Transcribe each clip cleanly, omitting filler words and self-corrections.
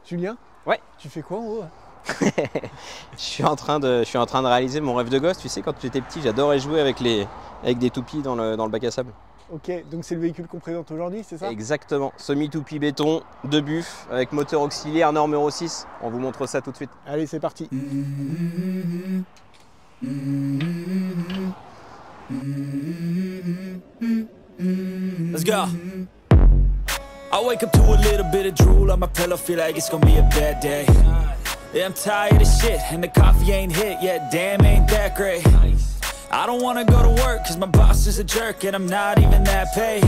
Julien? Ouais. Tu fais quoi en haut? Je suis en train de réaliser mon rêve de gosse. Tu sais, quand j'étais petit, j'adorais jouer avec des toupies dans le bac à sable. Ok, donc c'est le véhicule qu'on présente aujourd'hui, c'est ça? Exactement. Semi-toupie béton, de buff, avec moteur auxiliaire norme Euro 6. On vous montre ça tout de suite. Allez, c'est parti. Let's go. I wake up to a little bit of drool on my pillow, feel like it's gonna be a bad day. Yeah, I'm tired of shit, and the coffee ain't hit yet, damn, ain't that great. I don't wanna go to work, cause my boss is a jerk, and I'm not even that paid.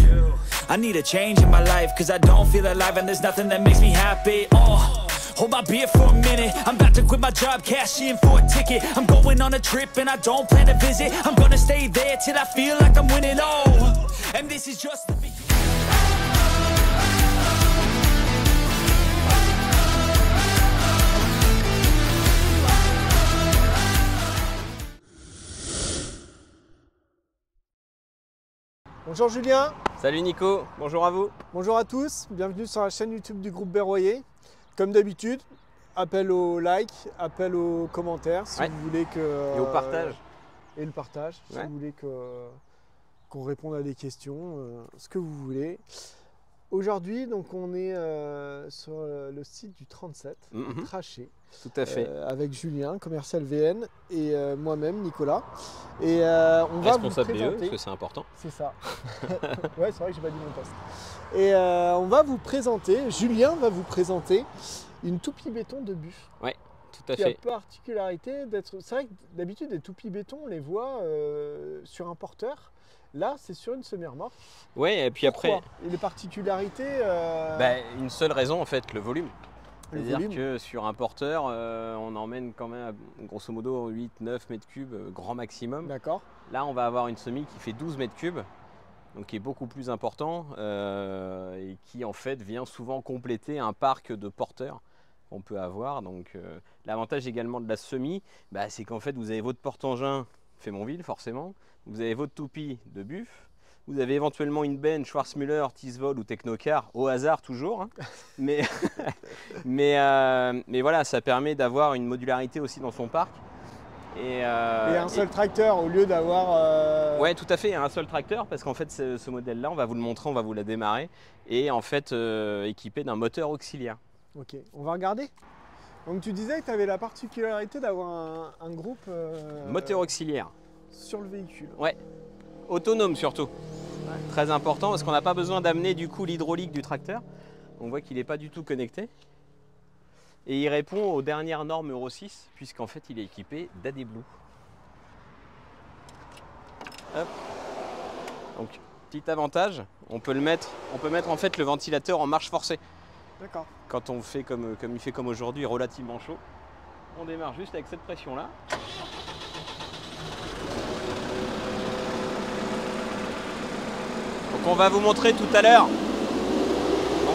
I need a change in my life, cause I don't feel alive, and there's nothing that makes me happy. Oh, hold my beer for a minute, I'm about to quit my job, cash in for a ticket. I'm going on a trip, and I don't plan to visit. I'm gonna stay there till I feel like I'm winning, oh, and this is just the beginning. Bonjour Julien. Salut Nico, bonjour à vous. Bonjour à tous, bienvenue sur la chaîne YouTube du groupe Berroyer. Comme d'habitude, appel au like, appel aux commentaires si vous voulez que... Et au partage. Et le partage, si vous voulez qu'on réponde à des questions, ce que vous voulez. Aujourd'hui, donc on est sur le site du 37, Traché. Tout à fait. Avec Julien, commercial VN, et moi-même, Nicolas. Et on va vous responsable présenter... BE, parce que c'est important. C'est ça. Ouais, c'est vrai que j'ai pas dit mon poste. Et on va vous présenter, Julien va vous présenter une toupie béton de buff. Ouais, tout à qui a fait. particularité d'être... C'est vrai que d'habitude, les toupies béton, on les voit sur un porteur. Là, c'est sur une semi-remorque. Ouais, et puis Pourquoi? après... Et les particularités une seule raison, en fait, le volume. C'est-à-dire volume. que sur un porteur, on emmène quand même grosso modo 8-9 mètres cubes, grand maximum. D'accord. Là, on va avoir une semi qui fait 12 mètres cubes, donc qui est beaucoup plus important et qui en fait vient souvent compléter un parc de porteurs qu'on peut avoir. Donc l'avantage également de la semi, c'est qu'en fait vous avez votre porte-engin Fémonville forcément, vous avez votre toupie de buff, vous avez éventuellement une benne Schwarzmüller, Tisvol ou Technocar, au hasard toujours, hein. mais voilà, ça permet d'avoir une modularité aussi dans son parc. Et un seul tracteur au lieu d'avoir... Ouais, tout à fait, un seul tracteur, parce qu'en fait ce modèle-là, on va vous le montrer, on va vous la démarrer, et en fait équipé d'un moteur auxiliaire. Ok, on va regarder. Donc tu disais que tu avais la particularité d'avoir un groupe... Moteur auxiliaire. Sur le véhicule. Ouais, autonome surtout. Ouais. Très important, parce qu'on n'a pas besoin d'amener du coup l'hydraulique du tracteur. On voit qu'il n'est pas du tout connecté. Et il répond aux dernières normes Euro 6, puisqu'en fait il est équipé d'AD Blue. Hop. Donc, petit avantage, on peut mettre en fait le ventilateur en marche forcée. D'accord. Quand on fait comme il fait comme aujourd'hui, relativement chaud, on démarre juste avec cette pression-là. Donc on va vous montrer tout à l'heure.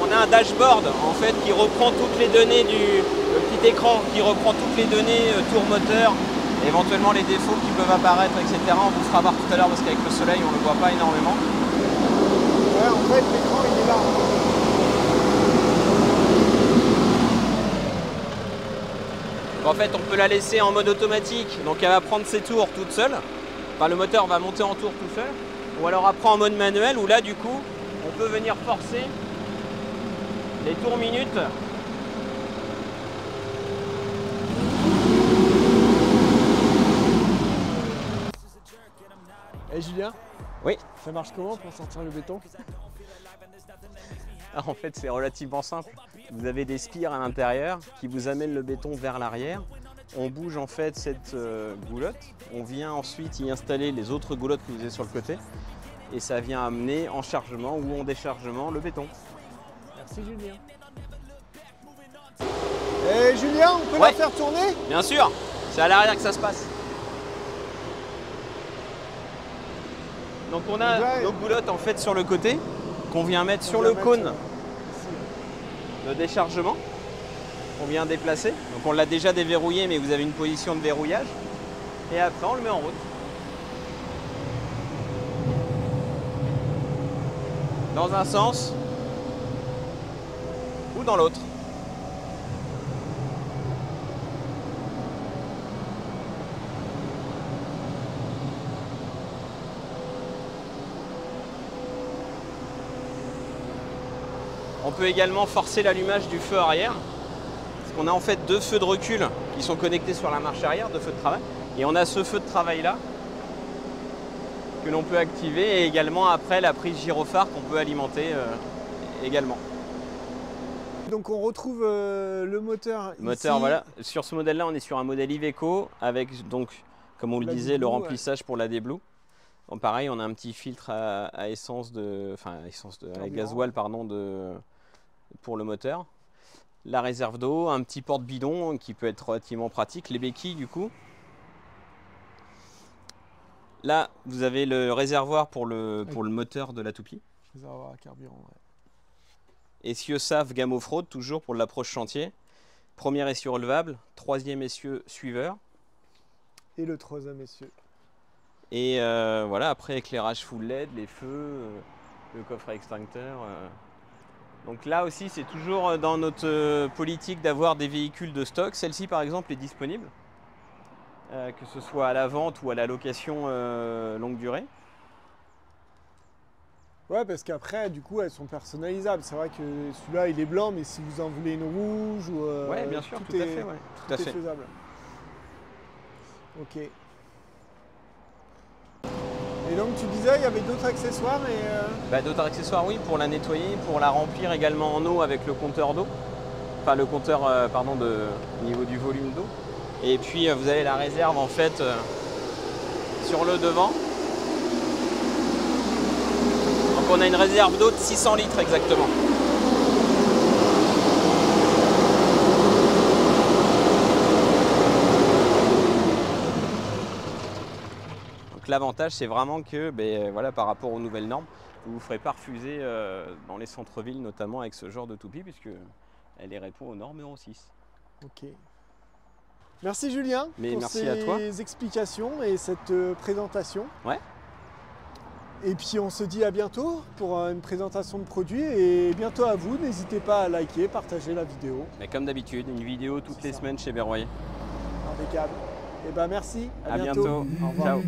On a un dashboard en fait qui reprend toutes les données le petit écran qui reprend toutes les données tour moteur, éventuellement les défauts qui peuvent apparaître, etc. On vous fera voir tout à l'heure parce qu'avec le soleil on ne le voit pas énormément. Ouais, en fait l'écran il est là. En fait on peut la laisser en mode automatique, donc elle va prendre ses tours toute seule. Enfin le moteur va monter en tour tout seul. Ou alors après en mode manuel où là du coup on peut venir forcer les tours minutes. Et Julien? Oui. Ça marche comment pour sortir le béton? En fait c'est relativement simple. Vous avez des spires à l'intérieur qui vous amènent le béton vers l'arrière. On bouge en fait cette goulotte. On vient ensuite y installer les autres goulottes que vous avez sur le côté. Et ça vient amener en chargement ou en déchargement le béton. Merci Julien. Et Julien, on peut la faire tourner? Bien sûr, c'est à l'arrière que ça se passe. Donc on a nos goulottes en fait sur le côté qu'on vient mettre sur le cône de déchargement. On vient déplacer. Donc on l'a déjà déverrouillé mais vous avez une position de verrouillage. Et après on le met en route. Dans un sens ou dans l'autre. On peut également forcer l'allumage du feu arrière. Parce qu'on a en fait 2 feux de recul qui sont connectés sur la marche arrière, 2 feux de travail. Et on a ce feu de travail là que l'on peut activer et également après la prise gyrophare qu'on peut alimenter également. Donc on retrouve le moteur ici. Voilà. Sur ce modèle là on est sur un modèle Iveco avec donc comme on le disait le remplissage pour la D-Blue. Donc pareil on a un petit filtre à essence à gasoil pardon pour le moteur. La réserve d'eau, un petit porte-bidon qui peut être relativement pratique, les béquilles du coup. Là, vous avez le réservoir pour le moteur de la toupie. Réservoir à carburant, ouais. Essieu SAF gamme off-road, toujours pour l'approche chantier. Premier essieu relevable, 3e essieu suiveur. Et le 3e essieu. Et voilà, après éclairage full LED, les feux, le coffret extincteur. Donc là aussi, c'est toujours dans notre politique d'avoir des véhicules de stock. Celle-ci, par exemple, est disponible. Que ce soit à la vente ou à la location longue durée. Ouais, parce qu'après, du coup, elles sont personnalisables. C'est vrai que celui-là, il est blanc, mais si vous en voulez une rouge ou... ouais, bien sûr, tout à fait. Ouais. Tout est faisable. Ok. Et donc, tu disais, il y avait d'autres accessoires et... D'autres accessoires, oui, pour la nettoyer, pour la remplir également en eau avec le compteur d'eau. Enfin, le compteur, au niveau du volume d'eau. Et puis, vous avez la réserve, en fait, sur le devant. Donc on a une réserve d'eau de 600 litres exactement. Donc l'avantage c'est vraiment que voilà, par rapport aux nouvelles normes, vous ne vous ferez pas refuser dans les centres-villes notamment avec ce genre de toupie puisque elle répond aux normes Euro 6. Ok. Merci Julien pour ces explications et cette présentation. Ouais. Et puis on se dit à bientôt pour une présentation de produits et bientôt à vous. N'hésitez pas à liker, partager la vidéo. Mais comme d'habitude, une vidéo toutes les semaines chez Berroyer. Impeccable. Et ben merci. À bientôt. Au revoir. Ciao.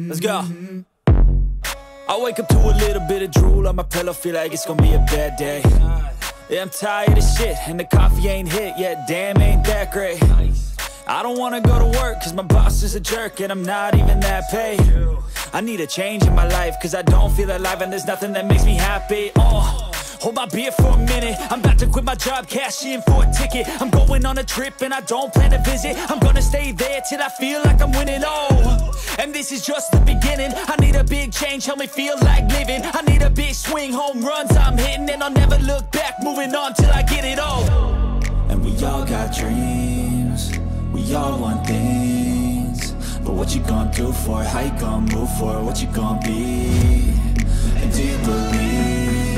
Let's go. I wake up to a little bit of drool on my pillow, feel like it's gonna be a bad day. Yeah, I'm tired of shit and the coffee ain't hit yet, damn ain't that great. I don't wanna go to work cause my boss is a jerk and I'm not even that paid. I need a change in my life cause I don't feel alive and there's nothing that makes me happy. Hold my beer for a minute, I'm about to quit my job, cash in for a ticket. I'm going on a trip and I don't plan to visit. I'm gonna stay there till I feel like I'm winning, and this is just the beginning. I need a big change, help me feel like living. I need a big swing, home runs I'm hitting, and I'll never look back, moving on till I get it all. And we all got dreams, we all want things, but what you gonna do for it? How you gonna move for it? What you gonna be? And do you believe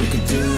you can do